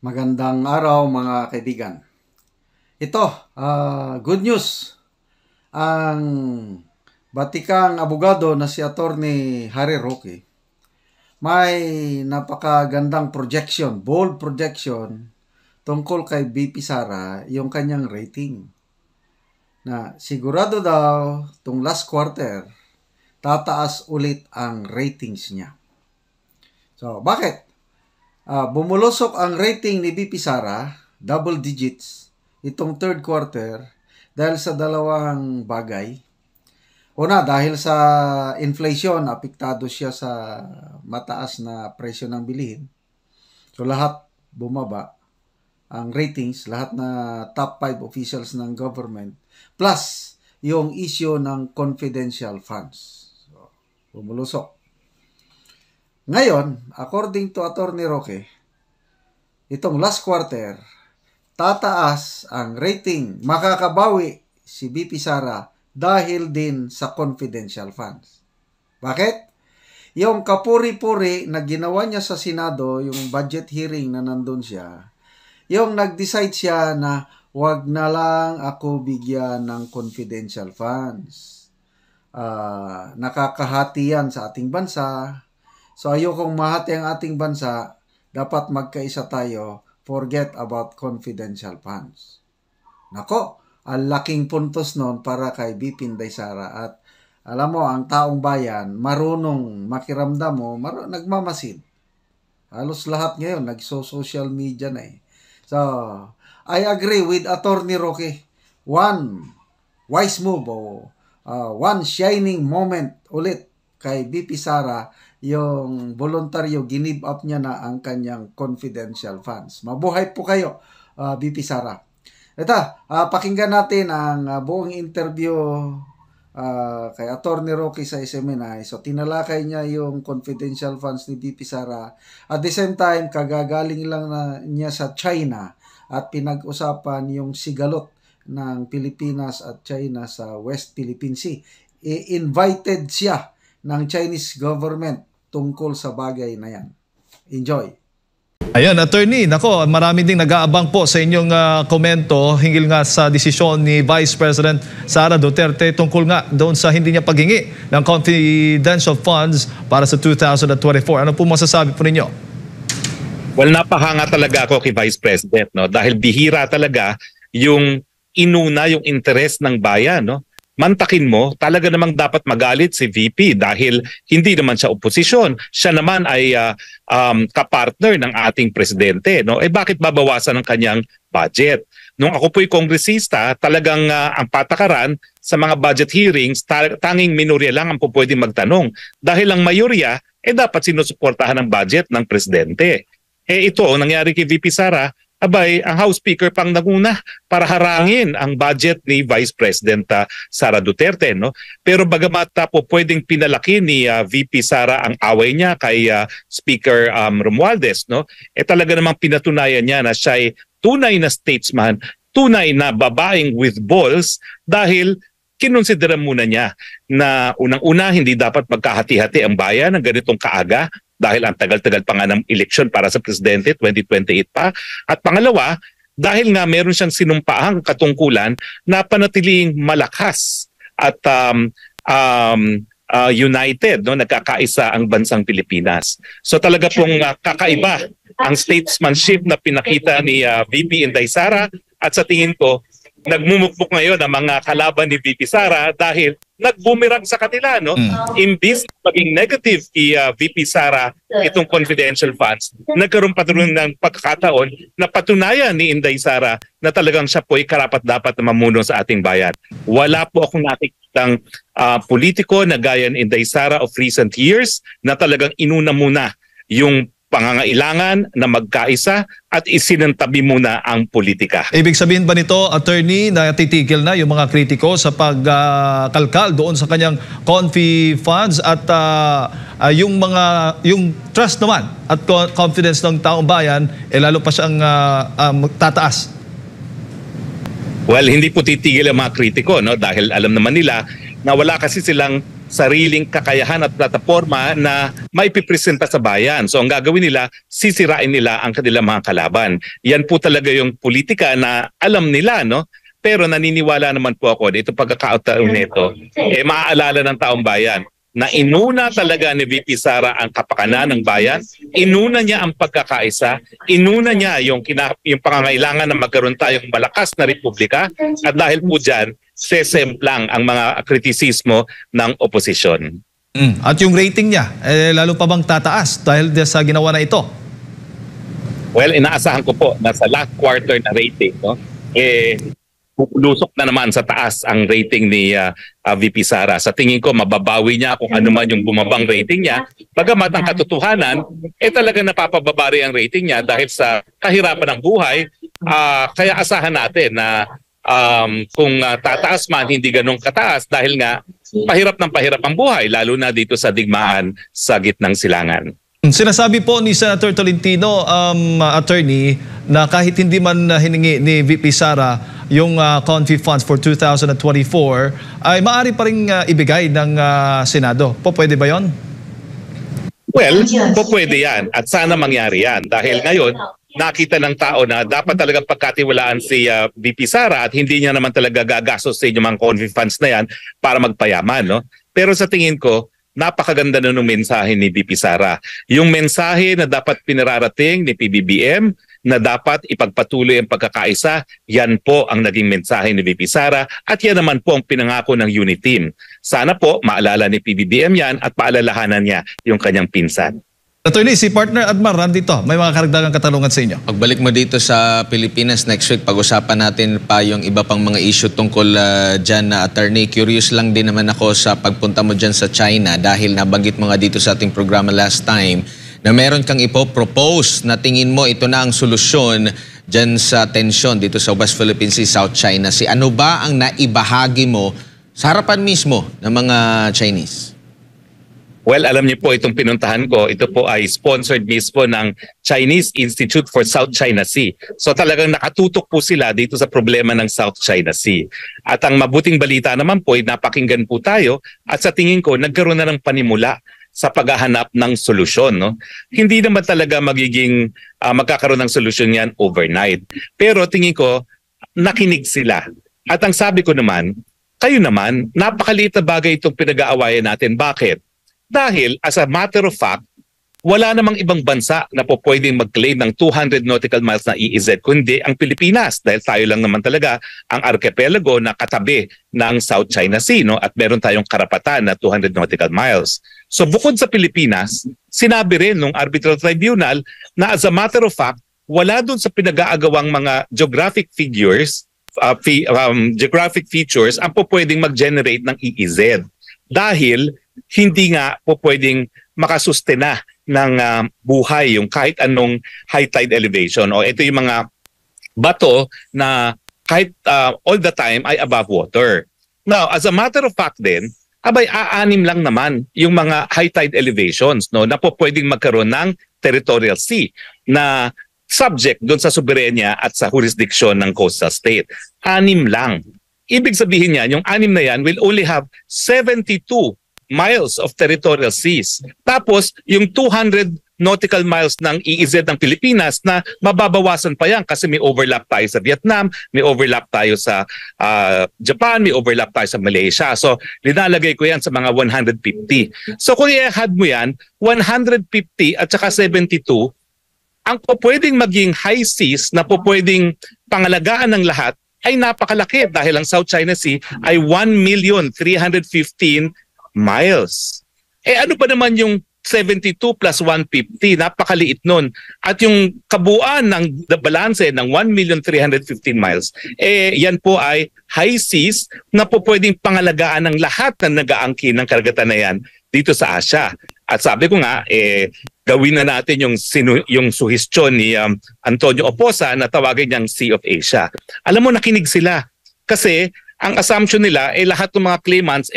Magandang araw mga kaibigan. Ito, good news. Ang batikang abogado na si Attorney Harry Roque may napakagandang projection, bold projection tungkol kay VP Sara, yung kanyang rating. Na sigurado daw tung last quarter tataas ulit ang ratings niya. So, bakit? Bumulusok ang rating ni VP Sara, double digits, itong third quarter dahil sa dalawang bagay. Una, dahil sa inflation, apektado siya sa mataas na presyo ng bilihin. So lahat bumaba ang ratings, lahat na top 5 officials ng government, plus yung issue ng confidential funds. So, bumulusok. Ngayon, according to Attorney Roque, itong last quarter, tataas ang rating, makakabawi si VP Sara dahil din sa confidential funds. Bakit? Yung kapuri-puri na ginawa niya sa Senado, yung budget hearing na nandun siya, yung nag-decide siya na wag na lang ako bigyan ng confidential funds. Nakakahati yan sa ating bansa. So ayokong mahati ang ating bansa, dapat magkaisa tayo, forget about confidential funds. Nako, ang laking puntos nun para kay VP Inday Sara. At alam mo, ang taong bayan, marunong makiramdam mo, nagmamasid. Halos lahat ngayon, nagso-social media na eh. So, I agree with Attorney Roque. One wise move o one shining moment ulit kay VP Sara, yung voluntaryo, ginib up niya na ang kanyang confidential funds. Mabuhay po kayo, VP Sara. Ito, pakinggan natin ang buong interview kay Attorney Roque sa SMNI. So, tinalakay niya yung confidential funds ni VP Sara. At the same time, kagagaling lang niya sa China at pinag-usapan yung sigalot ng Pilipinas at China sa West Philippine Sea. Invited siya ng Chinese government tungkol sa bagay na yan. Enjoy! Ayun, Attorney, nako, marami ding nag-aabang po sa inyong komento hinggil nga sa desisyon ni Vice President Sara Duterte tungkol nga doon sa hindi niya paghingi ng confidential funds para sa 2024. Ano po masasabi po ninyo? Well, napahanga talaga ako kay Vice President, no? Dahil bihira talaga yung inuna yung interes ng bayan, no? Mantakin mo, talaga namang dapat magalit si VP dahil hindi naman siya oposisyon. Siya naman ay kapartner ng ating presidente. No? Eh bakit babawasan ang kanyang budget? Nung ako po'y kongresista, talagang ang patakaran sa mga budget hearings, tanging minorya lang ang pwedeng magtanong. Dahil ang mayorya, dapat sinusuportahan ang budget ng presidente. Ito, ang nangyari kay VP Sara, abay, ang House Speaker pang naguna para harangin ang budget ni Vice President Sara Duterte. No? Pero bagamat po pwedeng pinalaki ni VP Sara ang away niya kay Speaker Romualdez, no? Talaga namang pinatunayan niya na siya ay tunay na statesman, tunay na babaeng with balls dahil kinonsidera muna niya na unang-una hindi dapat magkahati-hati ang bayan ng ganitong kaaga dahil ang tagal-tagal pa nga ng eleksyon para sa presidente, 2028 pa. At pangalawa, dahil nga meron siyang sinumpaang katungkulan na panatiling malakas at united, no? Nagkakaisa ang bansang Pilipinas. So talaga pong kakaiba ang statesmanship na pinakita ni VP Inday Sara at sa tingin ko, nagmumukmuk ngayon ang mga kalaban ni VP Sara dahil nagbumirang sa kanila, no? Imbis maging negative kay VP Sara itong confidential funds, nagkaroon pa rin ng pagkakataon na patunayan ni Inday Sara na talagang siya po ay karapat-dapat na mamuno sa ating bayan. Wala po akong nakikitang politiko na gaya ni Inday Sara of recent years na talagang inuna muna yung pangangailangan na magkaisa at isinantabi muna ang politika. Ibig sabihin ba nito, Attorney, na titigil na yung mga kritiko sa pagkalkal doon sa kanyang confi funds at yung trust naman at confidence ng taong bayan, lalo pa siyang tataas? Well, hindi po titigil ang mga kritiko, no? Dahil alam naman nila na wala kasi silang sariling kakayahan at plataforma na maipipresenta sa bayan. So ang gagawin nila, sisirain nila ang kanilang mga kalaban. Yan po talaga yung politika na alam nila, no? Pero naniniwala naman po ako dito pagkakataon nito, maaalala ng taong bayan na inuna talaga ni VP Sara ang kapakanan ng bayan, inuna niya ang pagkakaisa, inuna niya yung pangangailangan na magkaroon tayong malakas na republika, at dahil po dyan, sesemplang ang mga kritisismo ng oposisyon. At yung rating niya, lalo pa bang tataas dahil sa ginawa na ito? Well, inaasahan ko po na sa last quarter na rating, no, pupulusok na naman sa taas ang rating ni VP Sara. Sa tingin ko, mababawi niya kung ano man yung bumabang rating niya. Bagamat ang katotohanan, talaga napapababari ang rating niya dahil sa kahirapan ng buhay. Kaya asahan natin na kung tataas man, hindi ganong kataas dahil nga pahirap ng pahirap ang buhay, lalo na dito sa digmaan sa gitnang silangan. Sinasabi po ni Senator Tolentino, attorney, na kahit hindi man hiningi ni VP Sara yung CONFI funds for 2024, ay maaari pa rin ibigay ng Senado. Pwede ba yon? Well, pwede yan at sana mangyari yan dahil ngayon nakita ng tao na dapat talagang pagkatiwalaan si VP Sara at hindi niya naman talaga gagastos sa inyong mga CONFI funds na yan para magpayaman, no? Pero sa tingin ko, napakaganda na ng mensahe ni VP Sara. Yung mensahe na dapat pinararating ni PBBM na dapat ipagpatuloy ang pagkakaisa, yan po ang naging mensahe ni VP Sara at yan naman po ang pinangako ng unit team. Sana po maalala ni PBBM yan at paalalahanan niya yung kanyang pinsan. Attorney, si partner Admar nandito. May mga karagdagang katanungan sa inyo. Pagbalik mo dito sa Pilipinas next week, pag-usapan natin pa yung iba pang mga issue tungkol dyan na attorney. Curious lang din naman ako sa pagpunta mo dyan sa China dahil nabanggit mo nga dito sa ating programa last time na meron kang ipopropose na tingin mo ito na ang solusyon dyan sa tensyon dito sa West Philippine Sea, South China Sea. Ano ba ang naibahagi mo sa harapan mismo ng mga Chinese? Well, alam niyo po itong pinuntahan ko, ito po ay sponsored mismo ng Chinese Institute for South China Sea. So talagang nakatutok po sila dito sa problema ng South China Sea. At ang mabuting balita naman po ay napakinggan po tayo at sa tingin ko nagkaroon na ng panimula sa paghahanap ng solusyon, no? Hindi naman talaga magiging magkakaroon ng solusyon yan overnight. Pero tingin ko nakinig sila. At ang sabi ko naman, kayo naman, napakaliit na bagay itong pinag-aawayan natin. Bakit? Dahil as a matter of fact, wala namang ibang bansa na po pwedeng mag-claim ng 200 nautical miles na EEZ kundi ang Pilipinas dahil tayo lang naman talaga ang archipelago na katabi ng South China Sea, no? At meron tayong karapatan na 200 nautical miles. So bukod sa Pilipinas, sinabi rin ng Arbitral Tribunal na as a matter of fact, wala dun sa pinag-aagawang mga geographic figures, geographic features ang po pwedeng mag-generate ng EEZ. Dahil hindi nga po pwedeng makasustena ng buhay yung kahit anong high tide elevation. O ito yung mga bato na kahit all the time ay above water. Now, as a matter of fact din, aanim lang naman yung mga high tide elevations, no, na po pwedeng magkaroon ng territorial sea na subject doon sa soberenya at sa jurisdiction ng coastal state. 6 lang. Ibig sabihin niyan, yung 6 na yan will only have 72 miles of territorial seas. Tapos, yung 200 nautical miles ng EEZ ng Pilipinas na mababawasan pa yan kasi may overlap tayo sa Vietnam, may overlap tayo sa Japan, may overlap tayo sa Malaysia. So, linalagay ko yan sa mga 150. So, kung i-add mo yan, 150 at saka 72, ang po pwedeng maging high seas na po pwedeng pangalagaan ng lahat ay napakalaki dahil ang South China Sea ay 1,315,000 miles. Ano pa naman yung 72 plus 150? Napakaliit nun. At yung kabuuan ng balanse ng 1,315,000 miles, yan po ay high seas na po pwedeng pangalagaan ng lahat na nag-aangkin ng karagatan na yan dito sa Asia. At sabi ko nga, gawin na natin yung suhestyon ni Antonio Oposa na tawagin niyang Sea of Asia. Alam mo, nakinig sila. Kasi ang assumption nila lahat ng mga claimants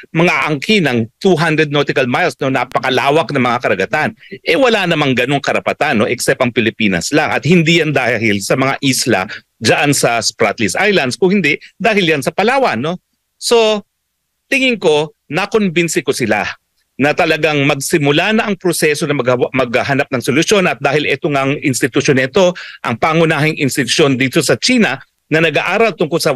mga angkin ng 200 nautical miles, no, napakalawak ng mga karagatan. Wala namang ganong karapatan, no, except ang Pilipinas lang. At hindi yan dahil sa mga isla diyan sa Spratlys Islands, kung hindi dahil yan sa Palawan, no. So tingin ko nakonbinsi ko sila na talagang magsimula na ang proseso na maghanap ng solusyon, at dahil ito ngang institusyon nito, ang pangunahing institusyon dito sa China na nag-aaral tungkol sa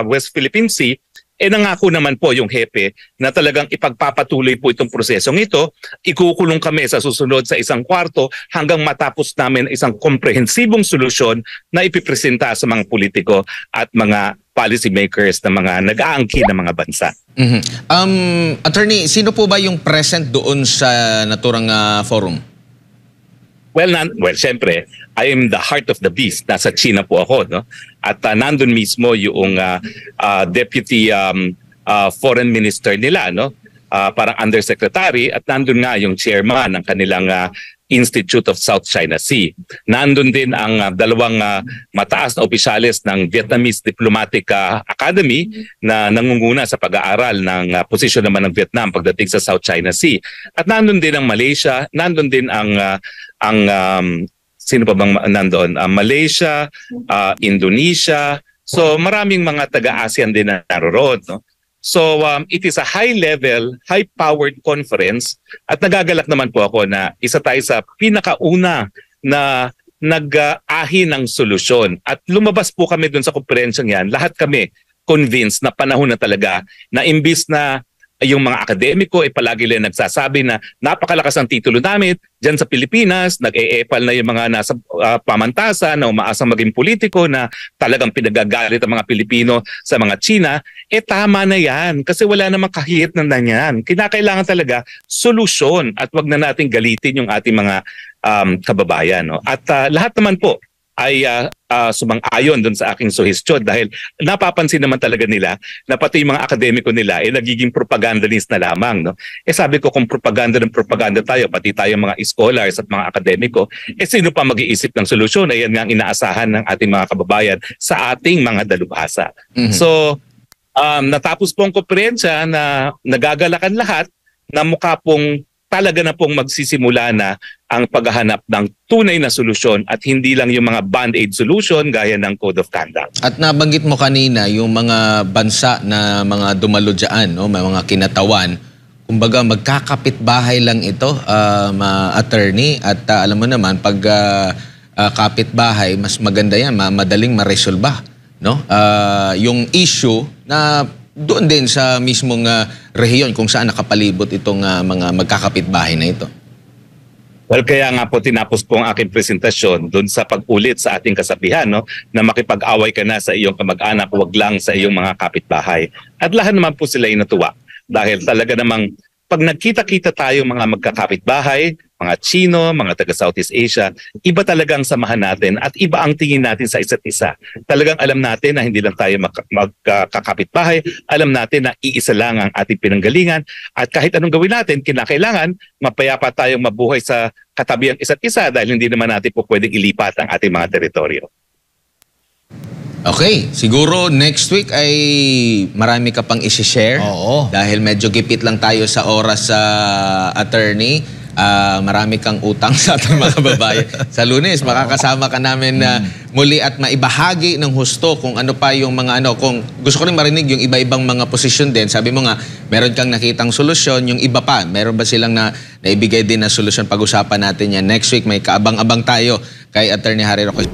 West Philippine Sea, nangako naman po yung hepe na talagang ipagpapatuloy po itong prosesong ito. Ikukulong kami sa susunod sa isang kwarto hanggang matapos namin isang komprehensibong solusyon na ipipresenta sa mga politiko at mga policy makers na mga nag-aangkin ng mga bansa. Attorney, sino po ba yung present doon sa naturang forum? Well, syempre, I am the heart of the beast. Nasa China po ako, no? At nandun mismo yung deputy foreign minister nila, no? Parang undersecretary, at nandun nga yung chairman ng kanilang Institute of South China Sea. Nandun din ang dalawang mataas na opisyales ng Vietnamese Diplomatic Academy na nangunguna sa pag-aaral ng posisyon naman ng Vietnam pagdating sa South China Sea. At nandun din ang Malaysia, nandun din ang sino pa bang nandoon? Malaysia, Indonesia. So maraming mga taga-ASEAN din na naroon, no? So it is a high-level, high-powered conference, at nagagalak naman po ako na isa tayo sa pinakauna na nag-ahi ng solusyon. At lumabas po kami dun sa konferensyang yan, lahat kami convinced na panahon na talaga na imbis na yung mga akademiko palagi lang nagsasabi na napakalakas ang titulo namin dyan sa Pilipinas, nag-e-epal na yung mga nasa pamantasan na umaasang maging politiko na talagang pinagagalit ang mga Pilipino sa mga China, tama na yan kasi wala namang kahit na yan. Kinakailangan talaga solusyon at wag na natin galitin yung ating mga kababayan. No? At lahat naman po ay sumang-ayon doon sa aking suhestyon dahil napapansin naman talaga nila na pati yung mga akademiko nila nagiging propagandalist na lamang. No? Sabi ko, kung propaganda tayo, pati tayo mga scholars at mga akademiko, sino pa mag-iisip ng solusyon? Ayan nga ang inaasahan ng ating mga kababayan sa ating mga dalubhasa. So, natapos po ang konferensya na nagagalakan lahat na mukha pong talaga na pong magsisimula na ang paghahanap ng tunay na solusyon at hindi lang yung mga band-aid solution gaya ng Code of Conduct. At nabanggit mo kanina yung mga bansa na mga dumalo dyan, no? May mga kinatawan. Kumbaga magkakapit-bahay lang ito, attorney. At alam mo naman, pag kapit-bahay, mas maganda yan, madaling maresolba. No? Yung issue na doon din sa mismong rehiyon kung saan nakapalibot itong mga magkakapitbahay na ito. Well, kaya nga po tinapos po ang aking presentasyon doon sa pag-ulit sa ating kasabihan, no, na makipag-away ka na sa iyong kamag-anak, wag lang sa iyong mga kapitbahay. At lahat naman po sila ay natuwa dahil talaga namang pag nagkita-kita tayo mga magkakapitbahay, mga Chino, mga taga-Southeast Asia, iba talagang samahan natin at iba ang tingin natin sa isa't isa. Talagang alam natin na hindi lang tayo magkakapitbahay, alam natin na iisa lang ang ating pinanggalingan at kahit anong gawin natin, kinakailangan mapayapa tayong mabuhay sa katabi ang isa't isa dahil hindi naman natin po pwedeng ilipat ang ating mga teritoryo. Okay, siguro next week ay marami ka pang isi-share. Oo. Dahil medyo gipit lang tayo sa oras sa attorney. Marami kang utang sa ating mga babae. Sa Lunes, makakasama ka namin muli at maibahagi ng husto kung ano pa yung mga kung gusto ko rin marinig yung iba-ibang mga posisyon din. Sabi mo nga, meron kang nakitang solusyon, yung iba pa, meron ba silang naibigay din na solusyon? Pag-usapan natin yan next week. May kaabang-abang tayo kay Attorney Harry Roque.